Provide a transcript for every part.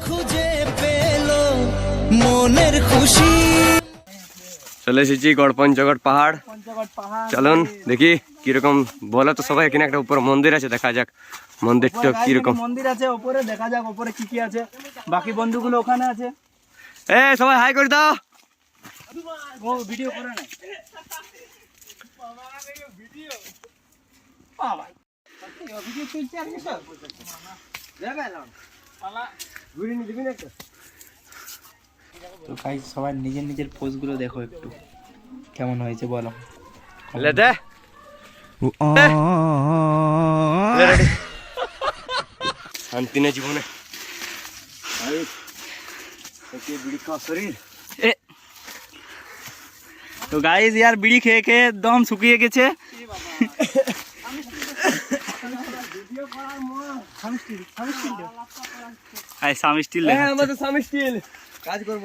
খুঁজে পেল মনের খুশি। চলে এসেছি গড় পঞ্চগড় পাহাড়। চলুন দেখি কিরকম, বলো তো সবাই। এখানে একটা উপর মন্দির আছে, দেখা যাক মন্দিরটা কিরকম। মন্দির আছে উপরে, দেখা যাক উপরে কি কি আছে। বাকি বন্ধুগুলো ওখানে আছে। এ সবাই হাই করে দাও। ও ভিডিও করে না। তো গাইস সবাই নিজের নিজের পোজ গুলো দেখো একটু কেমন হয়েছে বলো। ले दे ले रेडी। शांति ने जीवन शरीर। তো গাইস यार বিড়ি খেয়ে খেয়ে দম শুকিয়ে গেছে। আই সামি স্টিল হ্যাঁ আমাদের সামি স্টিল কাজ করব।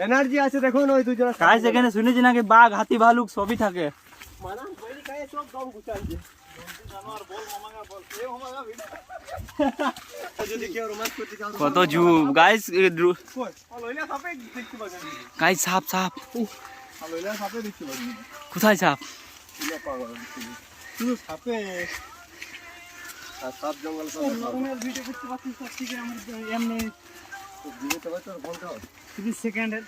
এনার্জি আছে দেখুন ওই দুজন। গাইস এখানে শুনেছি নাকি বাঘ, হাতি, ভালুক সবই থাকে। কত জু গাইস। গাইস সাপ সাপ কোথায় সাপ? সাপ জঙ্গল সেকেন্ডের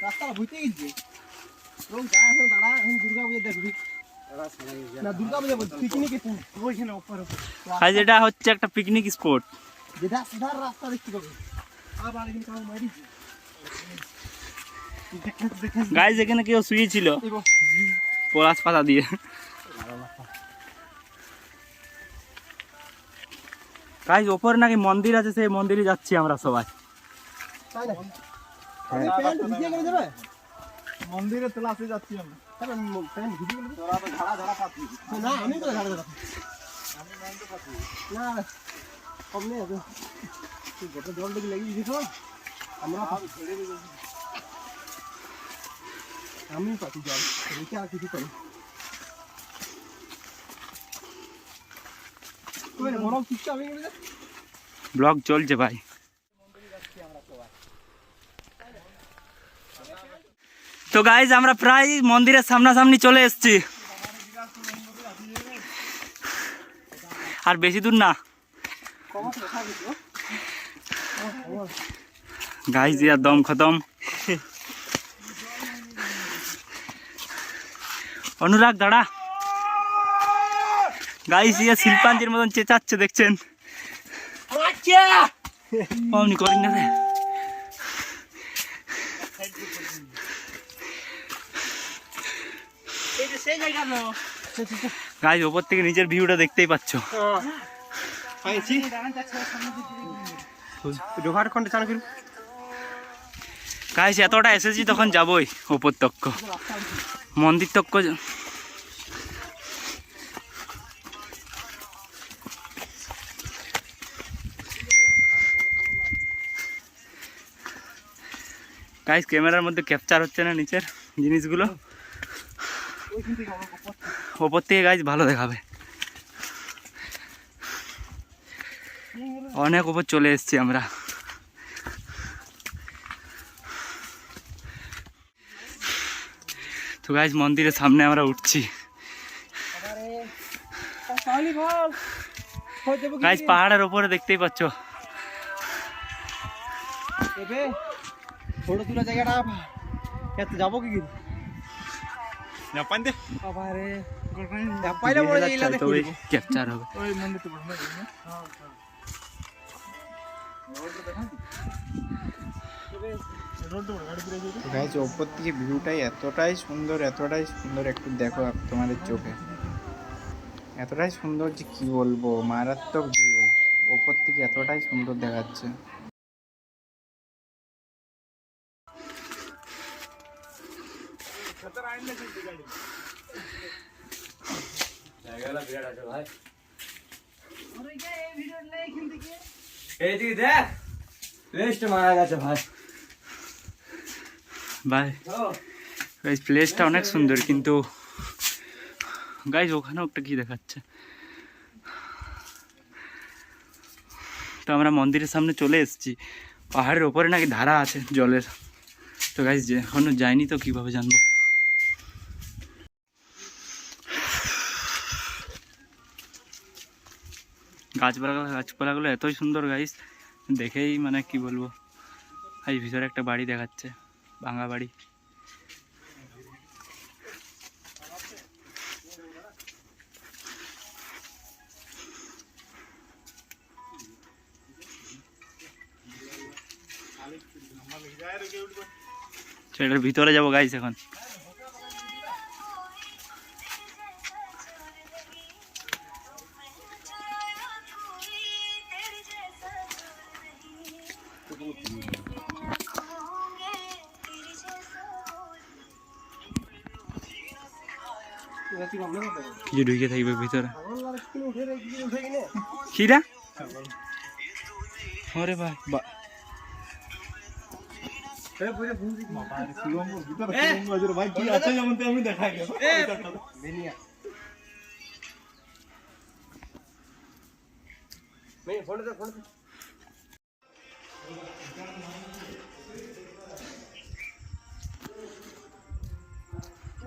রাস্তা বুঝতে গেছি। দুর্গা পুজো দেখবি না, দুর্গা পুজো পিকনিক ওইখানে উপরে। এটা হচ্ছে একটা পিকনিক স্পট, যেটা সিধা রাস্তা দেখতে পাবে। আবার এখানে কাউ মারিছে গাইস। এখানে কেউ শুয়েছিল পলাশ পাতা দিয়ে। গাইস ওপরে নাকি মন্দির আছে, সেই মন্দিরে যাচ্ছি আমরা সবাই। মন্দিরে তলাশে যাচ্ছি আমরা। আমি পাচ্ছি জল রেখে আর কিছু করি। ব্লগ চলছে ভাই। তো গাইজ আমরা প্রায় মন্দিরের সামনাসামনি চলে এসেছি, আর বেশি দূর না। গাইজ ইয়ার দম খতম। অনুরাগ দাঁড়া। গাইস ইয়া শিল্পাঞ্জির মতন চেঁচাচ্ছে দেখছেন। অমনি করিন না রে। গাইস ওপর থেকে নিচের ভিউটা দেখতেই পাচ্ছ। গাইস এতটা এসেছি তখন যাবই ওপর তক্ক, মন্দির তক্ক। গাইস ক্যামেরার মধ্যে ক্যাপচার হচ্ছে না নিচের জিনিসগুলো, ওপর থেকে গাইস ভালো দেখাবে। অনেক উপর চলে এসেছি আমরা। তো গাইস মন্দিরের সামনে আমরা উঠছি। গাইস পাহাড়ের উপরে দেখতেই পাচ্ছ। ফটো তোলা জায়গাটা যাবো কি ক্যাপচার হবে। গাইজ ওপর থেকে ভিউটাই এতটাই সুন্দর একটু দেখো তোমাদের চোখে, এতটাই সুন্দর যে কি বলবো, মারাত্মক ভিউ। ওপর থেকে এতটাই সুন্দর দেখাচ্ছে। মারা গেছে ভাই। ভাই গাইস প্লেসটা অনেক সুন্দর, কিন্তু গাইস ওখানেও একটা কি দেখাচ্ছে। তো আমরা মন্দিরের সামনে চলে এসেছি, পাহাড়ের ওপরে নাকি ধারা আছে জলের। তো গাইস যে এখনো যাইনি, তো কিভাবে জানবো। গাছপালাগুলো এতই সুন্দর গাইস, দেখেই মানে কি বলবো। এই ভিতরে একটা বাড়ি দেখাচ্ছে, ভাঙা বাড়ি। সেটার ভিতরে যাবো গাইস এখন। কিছু ঢুকে থাকবে ভিতরে। খিরা আরে ভাই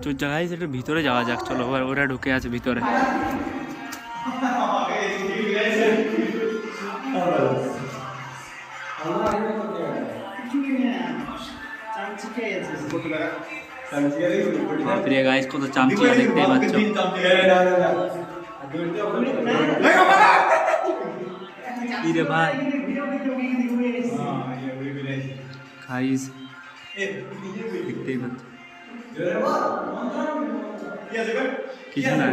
তো জায়গায় সেটা ভিতরে যাওয়া যাক, চলো। ওরা ঢুকে আছে ভিতরে। প্রিয় গাইস, কত চামচিয়া দেখতে পাচ্ছ। রে ভাই গাইস দেখতেই পাচ্ছ কিছু না।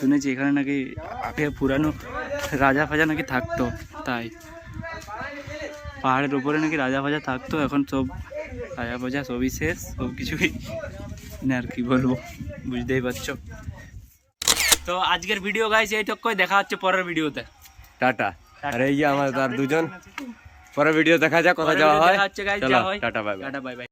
শুনেছি এখানে নাকি আগে পুরানো রাজা ফাজা নাকি থাকতো, তাই পাহাড়ের উপরে নাকি রাজা ফাজা থাকতো। এখন সব রাজা ফাজা সবই শেষ, সব কিছুই আর কি বলবো, বুঝতেই পারছো। তো আজকের ভিডিও গাইস এইটুকুই, দেখা হচ্ছে পরের ভিডিওতে। টাটা। আর এই যে আমার তার দুজন, পরের ভিডিও দেখা যাক কোথায় যাওয়া হয়। দেখা হচ্ছে গাইস, চলো, tata bye bye. Tata bye bye.